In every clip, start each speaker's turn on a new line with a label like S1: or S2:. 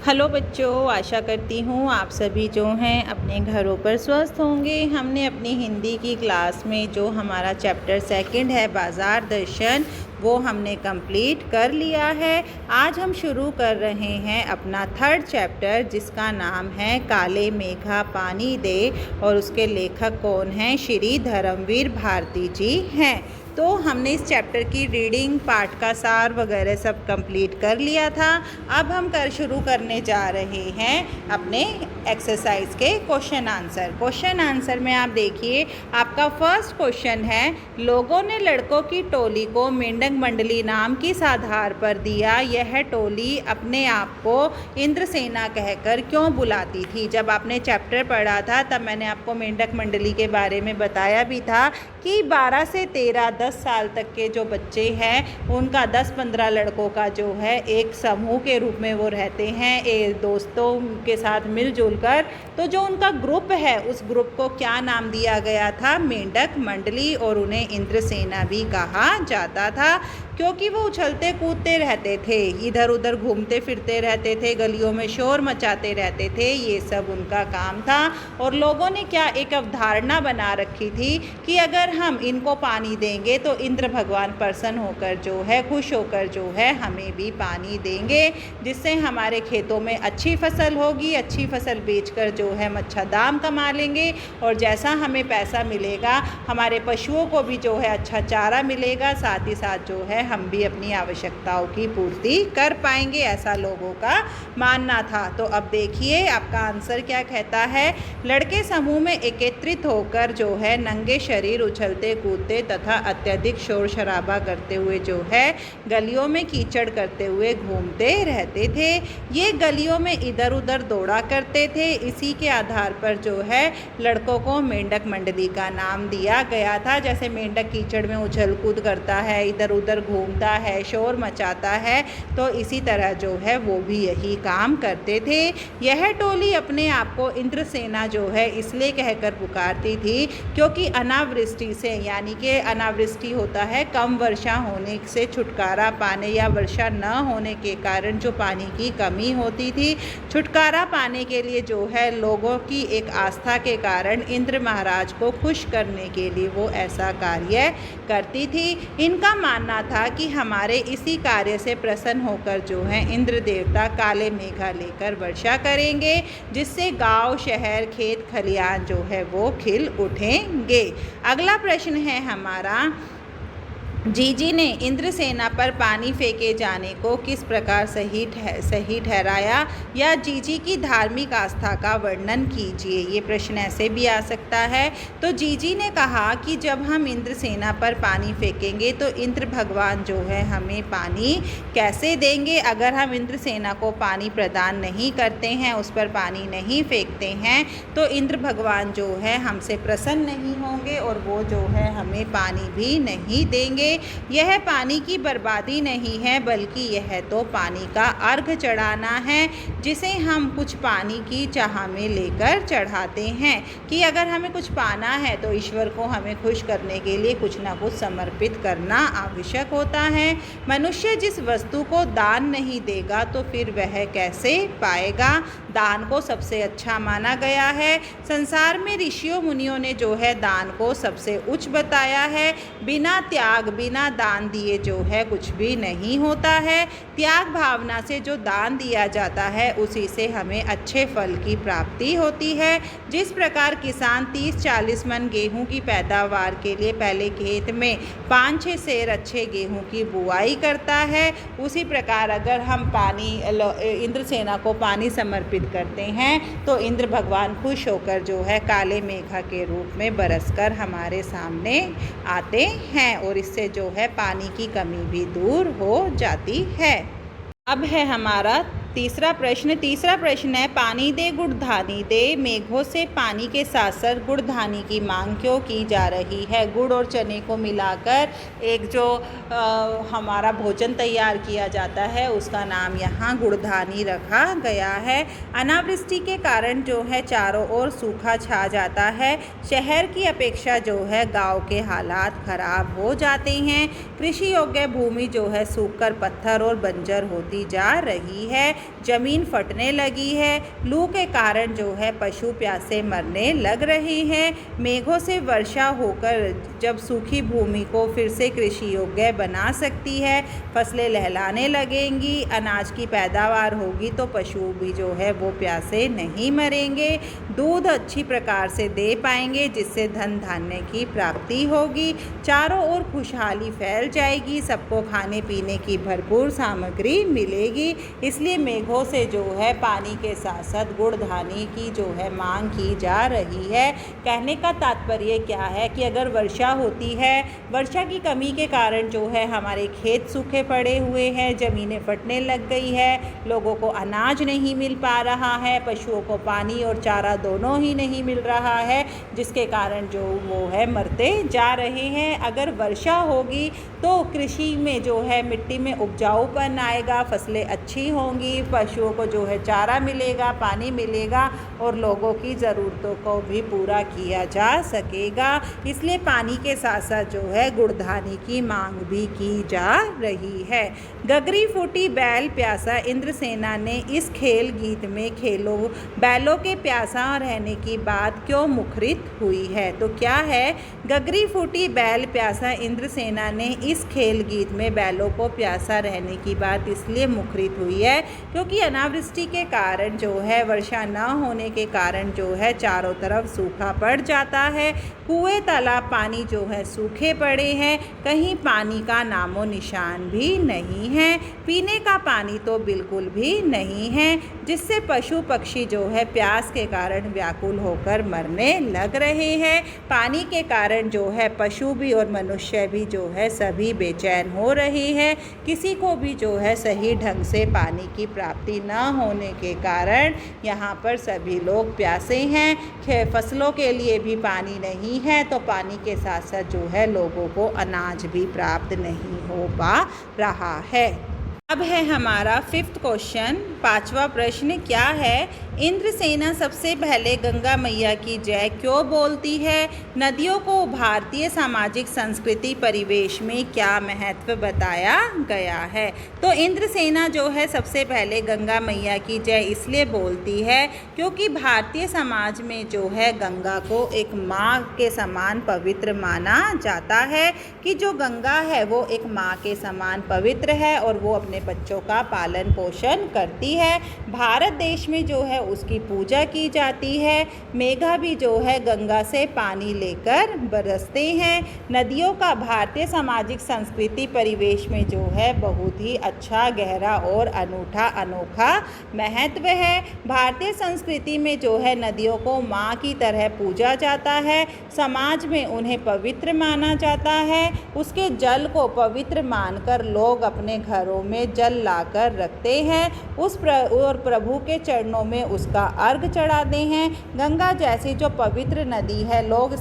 S1: Hello बच्चों, आशा करती हूँ आप सभी जो हैं अपने घरों पर स्वस्थ होंगे। हमने अपनी हिंदी की क्लास में जो हमारा चैप्टर सेकंड है बाज़ार दर्शन, वो हमने कंप्लीट कर लिया है। आज हम शुरू कर रहे हैं अपना थर्ड चैप्टर, जिसका नाम है काले मेघा पानी दे, और उसके लेखक कौन हैं? श्री धर्मवीर भारती जी हैं। तो हमने इस चैप्टर की रीडिंग, पाठ का सार वगैरह सब कंप्लीट कर लिया था। अब हम शुरू करने जा रहे हैं अपने एक्सरसाइज के क्वेश्चन आंसर में आप देखिए, आपका फर्स्ट क्वेश्चन है, लोगों ने लड़कों की टोली को मेंढक मंडली नाम किस आधार पर दिया? यह टोली अपने आप को इंद्रसेना कहकर क्यों बुलाती थी? जब आपने चैप्टर पढ़ा था तब मैंने आपको मेंढक मंडली के बारे में बताया भी था कि 12 से 13 10 साल तक के जो बच्चे हैं उनका 10-15 लड़कों का जो है एक समूह के रूप में वो रहते हैं, एक दोस्तों के साथ मिलजुल कर। तो जो उनका ग्रुप है उस ग्रुप को क्या नाम दिया गया था? मेंढक मंडली, और उन्हें इंद्रसेना भी कहा जाता था, क्योंकि वो उछलते कूदते रहते थे, इधर उधर घूमते फिरते रहते थे, गलियों में शोर मचाते रहते थे, ये सब उनका काम था। और लोगों ने क्या एक अवधारणा बना रखी थी कि अगर हम इनको पानी देंगे तो इंद्र भगवान प्रसन्न होकर जो है, खुश होकर जो है हमें भी पानी देंगे, जिससे हमारे खेतों में अच्छी फसल होगी, अच्छी फसल बेचकर जो है हम अच्छा दाम कमा लेंगे, और जैसा हमें पैसा मिलेगा हमारे पशुओं को भी जो है अच्छा चारा मिलेगा, साथ ही साथ जो है हम भी अपनी आवश्यकताओं की पूर्ति कर पाएंगे, ऐसा लोगों का मानना था। तो अब देखिए आपका आंसर क्या कहता है। लड़के समूह में एकत्रित होकर जो है नंगे शरीर उछलते कूदते तथा अत्यधिक शोर शराबा करते हुए जो है गलियों में कीचड़ करते हुए घूमते रहते थे। ये गलियों में इधर उधर दौड़ा करते थे। इसी के आधार पर जो है लड़कों को मेंढक मंडली का नाम दिया गया था। जैसे मेंढक कीचड़ में उछल कूद करता है, इधर उधर घूमता है, शोर मचाता है, तो इसी तरह जो है वो भी यही काम करते थे। यह टोली अपने आप को इंद्रसेना जो है इसलिए कहकर पुकारती थी क्योंकि अनावृष्टि से, यानी कि अनावृष्टि होता है कम वर्षा होने से छुटकारा पाने, या वर्षा न होने के कारण जो पानी की कमी होती थी, छुटकारा पाने के लिए जो है लोगों की एक आस्था के कारण इंद्र महाराज को खुश करने के लिए वो ऐसा कार्य करती थी। इनका मानना था कि हमारे इसी कार्य से प्रसन्न होकर जो है इंद्र देवता काले मेघा लेकर वर्षा करेंगे, जिससे गांव, शहर, खेत खलियान जो है वो खिल उठेंगे। अगला प्रश्न है हमारा, जीजी ने इंद्रसेना पर पानी फेंके जाने को किस प्रकार सही ठहराया, या जीजी की धार्मिक आस्था का वर्णन कीजिए। ये प्रश्न ऐसे भी आ सकता है। तो जीजी ने कहा कि जब हम इंद्रसेना पर पानी फेंकेंगे तो इंद्र भगवान जो है हमें पानी कैसे देंगे? अगर हम इंद्रसेना को पानी प्रदान नहीं करते हैं, उस पर पानी नहीं फेंकते हैं, तो इंद्र भगवान जो है हमसे प्रसन्न नहीं होंगे और वो जो है हमें पानी भी नहीं देंगे। यह पानी की बर्बादी नहीं है, बल्कि यह तो पानी का अर्घ चढ़ाना है, जिसे हम कुछ पानी की चाह में लेकर चढ़ाते हैं कि अगर हमें कुछ पाना है तो ईश्वर को हमें खुश करने के लिए कुछ ना कुछ समर्पित करना आवश्यक होता है। मनुष्य जिस वस्तु को दान नहीं देगा तो फिर वह कैसे पाएगा? दान को सबसे अच्छा माना गया है। संसार में ऋषियों मुनियों ने जो है दान को सबसे उच्च बताया है। बिना त्याग, बिना दान दिए जो है कुछ भी नहीं होता है। त्याग भावना से जो दान दिया जाता है उसी से हमें अच्छे फल की प्राप्ति होती है। जिस प्रकार किसान 30-40 मन गेहूं की पैदावार के लिए पहले खेत में 5-6 सेर अच्छे गेहूं की बुआई करता है, उसी प्रकार अगर हम इंद्रसेना को पानी समर्पित करते हैं तो इंद्र भगवान खुश होकर जो है काले मेघा के रूप में बरसकर हमारे सामने आते हैं, और इससे जो है पानी की कमी भी दूर हो जाती है। अब है हमारा तीसरा प्रश्न है, पानी दे गुड़धानी दे, मेघों से पानी के साथ साथ गुड़धानी की मांग क्यों की जा रही है? गुड़ और चने को मिलाकर एक जो हमारा भोजन तैयार किया जाता है उसका नाम यहाँ गुड़धानी रखा गया है। अनावृष्टि के कारण जो है चारों ओर सूखा छा जाता है। शहर की अपेक्षा जो है गांव के हालात खराब हो जाते हैं। कृषि योग्य भूमि जो है सूखकर पत्थर और बंजर होती जा रही है। ज़मीन फटने लगी है, लू के कारण जो है पशु प्यासे मरने लग रहे हैं। मेघों से वर्षा होकर जब सूखी भूमि को फिर से कृषि योग्य बना सकती है, फसलें लहलाने लगेंगी, अनाज की पैदावार होगी तो पशु भी जो है वो प्यासे नहीं मरेंगे, दूध अच्छी प्रकार से दे पाएंगे जिससे धन धान्य की प्राप्ति होगी, चारों ओर खुशहाली फैल जाएगी, सबको खाने पीने की भरपूर सामग्री मिलेगी। इसलिए मेघों से जो है पानी के साथ साथ गुड़ धानी की जो है मांग की जा रही है। कहने का तात्पर्य क्या है कि अगर वर्षा होती है, वर्षा की कमी के कारण जो है हमारे खेत सूखे पड़े हुए हैं, ज़मीनें फटने लग गई है, लोगों को अनाज नहीं मिल पा रहा है, पशुओं को पानी और चारा दोनों ही नहीं मिल रहा है, जिसके कारण जो वो है मरते जा रहे हैं। अगर वर्षा होगी तो कृषि में जो है मिट्टी में उपजाऊपन आएगा, फसलें अच्छी होंगी, पशुओं को जो है चारा मिलेगा, पानी मिलेगा और लोगों की ज़रूरतों को भी पूरा किया जा सकेगा। इसलिए पानी के साथ साथ जो है गुड़धानी की मांग भी की जा रही है। गगरी फूटी बैल प्यासा इंद्रसेना ने इस खेल गीत में खेलो बैलों के प्यासा रहने की बात क्यों मुखरित हुई है? तो क्या है, गगरी फूटी बैल प्यासा इंद्रसेना ने इस खेल गीत में बैलों को प्यासा रहने की बात इसलिए मुखरित हुई है क्योंकि अनावृष्टि के कारण जो है, वर्षा न होने के कारण जो है चारों तरफ सूखा पड़ जाता है, कुएं तालाब पानी जो है सूखे पड़े हैं, कहीं पानी का नामो निशान भी नहीं है, पीने का पानी तो बिल्कुल भी नहीं है, जिससे पशु पक्षी जो है प्यास के कारण व्याकुल होकर मरने लग रहे हैं। पानी के कारण जो है पशु भी और मनुष्य भी जो है सभी बेचैन हो रहे हैं। किसी को भी जो है सही ढंग से पानी की प्राप्ति न होने के कारण यहाँ पर सभी लोग प्यासे हैं। फसलों के लिए भी पानी नहीं है तो पानी के साथ साथ जो है लोगों को अनाज भी प्राप्त नहीं हो पा रहा है। अब है हमारा 5th क्वेश्चन, 5वां प्रश्न क्या है, इंद्रसेना सबसे पहले गंगा मैया की जय क्यों बोलती है? नदियों को भारतीय सामाजिक संस्कृति परिवेश में क्या महत्व बताया गया है? तो इंद्रसेना जो है सबसे पहले गंगा मैया की जय इसलिए बोलती है क्योंकि भारतीय समाज में जो है गंगा को एक माँ के समान पवित्र माना जाता है कि जो गंगा है वो एक माँ के समान पवित्र है और वो अपने बच्चों का पालन पोषण करती है। भारत देश में जो है उसकी पूजा की जाती है। मेघा भी जो है गंगा से पानी लेकर बरसते हैं। नदियों का भारतीय सामाजिक संस्कृति परिवेश में जो है बहुत ही अच्छा, गहरा और अनोखा महत्व है। भारतीय संस्कृति में जो है नदियों को माँ की तरह पूजा जाता है। समाज में उन्हें पवित्र माना जाता है। उसके जल को पवित्र मानकर लोग अपने घरों में जल लाकर रखते हैं और प्रभु के चरणों में उसका अर्घ चढ़ाते हैं। गंगा जैसी जो पवित्र नदी है, लोग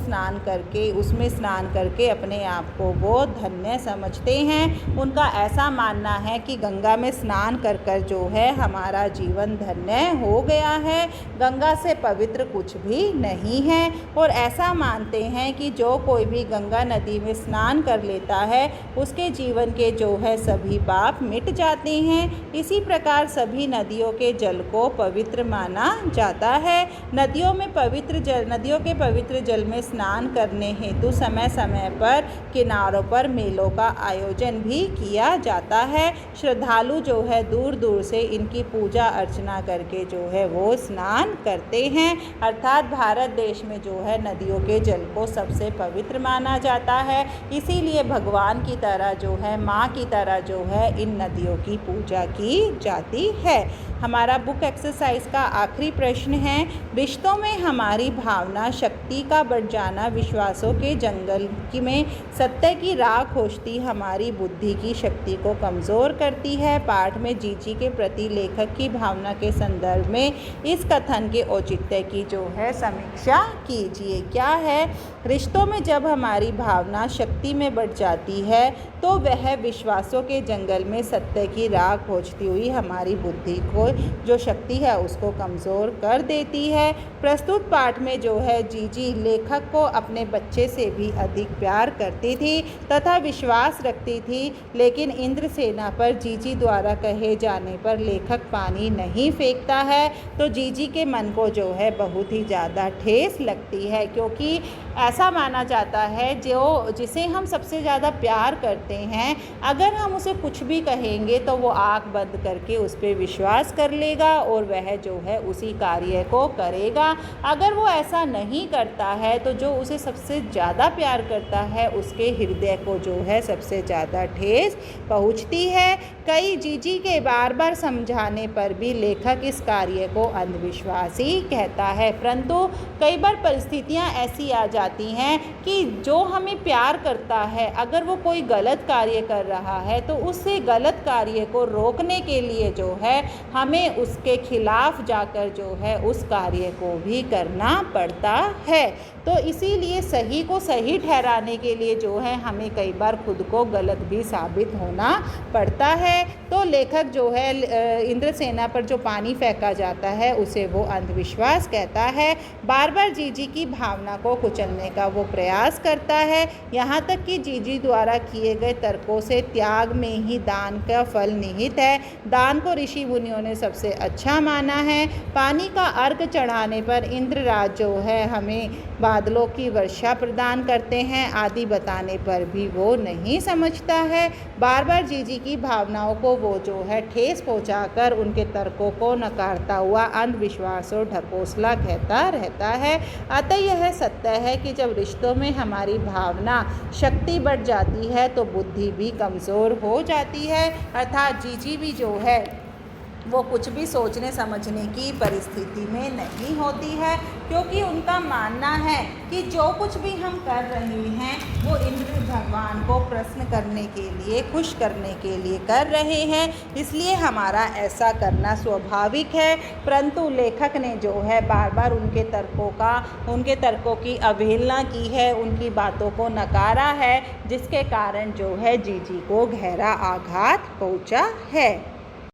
S1: उसमें स्नान करके अपने आप को वो धन्य समझते हैं। उनका ऐसा मानना है कि गंगा में स्नान कर जो है हमारा जीवन धन्य हो गया है। गंगा से पवित्र कुछ भी नहीं है और ऐसा मानते हैं कि जो कोई भी गंगा नदी में स्नान कर लेता है उसके जीवन के जो है सभी पाप मिट जाते हैं। इसी प्रकार सभी नदियों के जल को पवित्र माना जाता है। नदियों के पवित्र जल में स्नान करने हेतु समय समय पर किनारों पर मेलों का आयोजन भी किया जाता है। श्रद्धालु जो है दूर दूर से इनकी पूजा अर्चना करके जो है वो स्नान करते हैं। अर्थात भारत देश में जो है नदियों के जल को सबसे पवित्र माना जाता है। इसीलिए भगवान की तरह जो है, माँ की तरह जो है इन नदियों की पूजा की जाती है। हमारा बुक एक्सरसाइज का आखिरी प्रश्न है, रिश्तों में हमारी भावना शक्ति का बढ़ जाना विश्वासों के जंगल में सत्य की राह खोजती हमारी बुद्धि की शक्ति को कमज़ोर करती है। पाठ में जीजी के प्रति लेखक की भावना के संदर्भ में इस कथन के औचित्य की जो है समीक्षा कीजिए। क्या है, रिश्तों में जब हमारी भावना शक्ति में बढ़ जाती है तो वह विश्वासों के जंगल में सत्य की राह खोजती हुई हमारी बुद्धि को जो शक्ति है उसको कमज़ोर कर देती है। प्रस्तुत पाठ में जो है जीजी लेखक को अपने बच्चे से भी अधिक प्यार करती थी तथा विश्वास रखती थी, लेकिन इंद्रसेना पर जीजी द्वारा कहे जाने पर लेखक पानी नहीं फेंकता है तो जीजी के मन को जो है बहुत ही ज़्यादा ठेस लगती है, क्योंकि ऐसा माना जाता है जिसे हम सबसे ज़्यादा प्यार करते हैं, अगर हम उसे कुछ भी कहेंगे तो वो आँख बंद करके उस पर विश्वास कर लेगा और वह जो है उसी कार्य को करेगा। अगर वो ऐसा नहीं करता है तो जो उसे सबसे ज़्यादा प्यार करता है उसके हृदय को जो है सबसे ज़्यादा ठेस पहुँचती है। कई जीजी के बार बार समझाने पर भी लेखक इस कार्य को अंधविश्वास ही कहता है, परंतु कई बार परिस्थितियाँ ऐसी आ जाती हैं कि जो हमें प्यार करता है अगर वो कोई गलत कार्य कर रहा है तो उससे गलत कार्य को रोकने के लिए जो है हमें उसके खिलाफ जाकर जो है उस कार्य को भी करना पड़ता है। तो इसीलिए सही को सही ठहराने के लिए जो है हमें कई बार खुद को गलत भी साबित होना पड़ता है। तो लेखक जो है इंद्रसेना पर जो पानी फेंका जाता है उसे वो अंधविश्वास कहता है। बार बार जीजी की भावना को कुचलने का वो प्रयास करता है, यहाँ तक कि जीजी द्वारा किए गए तर्कों से त्याग में ही दान का फल निहित है। दान को ऋषि मुनियों ने सबसे अच्छा माना है। पानी का अर्घ चढ़ाने पर इंद्रराज जो है हमें बादलों की वर्षा प्रदान करते हैं आदि बताने पर भी वो नहीं समझता है। बार बार जीजी की भावनाओं को वो जो है ठेस पहुंचाकर उनके तर्कों को नकारता हुआ अंधविश्वास और ढकोसला कहता रहता है। अतः यह सत्य है कि जब रिश्तों में हमारी भावना शक्ति बढ़ जाती है तो बुद्धि भी कमज़ोर हो जाती है, अर्थात जीजी भी जो है वो कुछ भी सोचने समझने की परिस्थिति में नहीं होती है, क्योंकि उनका मानना है कि जो कुछ भी हम कर रहे हैं वो इंद्र भगवान को प्रसन्न करने के लिए, खुश करने के लिए कर रहे हैं, इसलिए हमारा ऐसा करना स्वाभाविक है। परंतु लेखक ने जो है बार बार उनके तर्कों की अवहेलना की है, उनकी बातों को नकारा है, जिसके कारण जो है जीजी को गहरा आघात पहुंचा है।